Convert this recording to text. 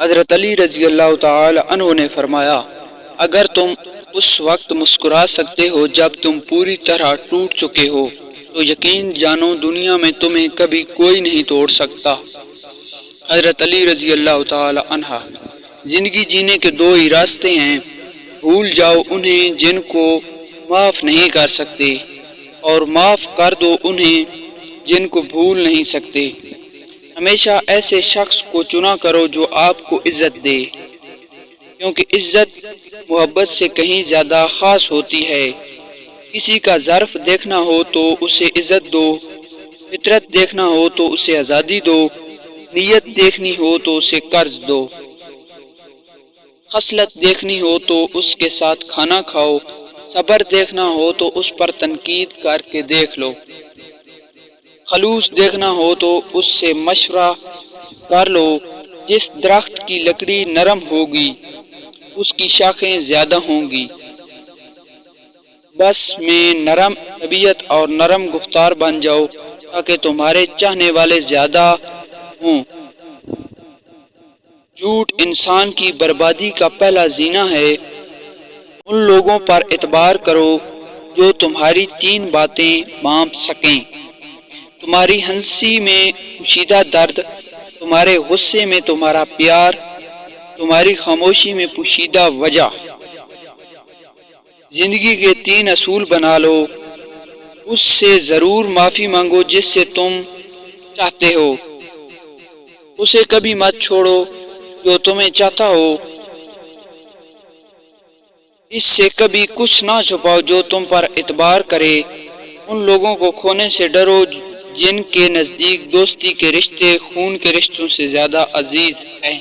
حضرت علی رضی اللہ تعالی عنہ نے فرمایا، اگر تم اس وقت مسکرا سکتے ہو جب تم پوری طرح ٹوٹ چکے ہو تو یقین جانو دنیا میں تمہیں کبھی کوئی نہیں توڑ سکتا۔ حضرت علی رضی اللہ تعالی عنہ۔ زندگی جینے کے دو ہی راستے ہیں، بھول جاؤ انہیں جن کو معاف نہیں کر سکتے، اور معاف کر دو انہیں جن کو بھول نہیں سکتے۔ ہمیشہ ایسے شخص کو چنا کرو جو آپ کو عزت دے، کیونکہ عزت محبت سے کہیں زیادہ خاص ہوتی ہے۔ کسی کا ظرف دیکھنا ہو تو اسے عزت دو، فطرت دیکھنا ہو تو اسے آزادی دو، نیت دیکھنی ہو تو اسے قرض دو، خصلت دیکھنی ہو تو اس کے ساتھ کھانا کھاؤ، صبر دیکھنا ہو تو اس پر تنقید کر کے دیکھ لو، خلوص دیکھنا ہو تو اس سے مشورہ کر لو۔ جس درخت کی لکڑی نرم ہوگی اس کی شاخیں زیادہ ہوں گی۔ بس میں نرم طبیعت اور نرم گفتار بن جاؤ تاکہ تمہارے چاہنے والے زیادہ ہوں۔ جھوٹ انسان کی بربادی کا پہلا زینہ ہے۔ ان لوگوں پر اعتبار کرو جو تمہاری تین باتیں بانپ سکیں، تمہاری ہنسی میں پوشیدہ درد، تمہارے غصے میں تمہارا پیار، تمہاری خاموشی میں پوشیدہ وجہ۔ زندگی کے تین اصول بنا لو، اس سے ضرور معافی مانگو جس سے تم چاہتے ہو، اسے کبھی مت چھوڑو جو تمہیں چاہتا ہو، اس سے کبھی کچھ نہ چھپاؤ جو تم پر اعتبار کرے۔ ان لوگوں کو کھونے سے ڈرو جن کے نزدیک دوستی کے رشتے خون کے رشتوں سے زیادہ عزیز ہیں۔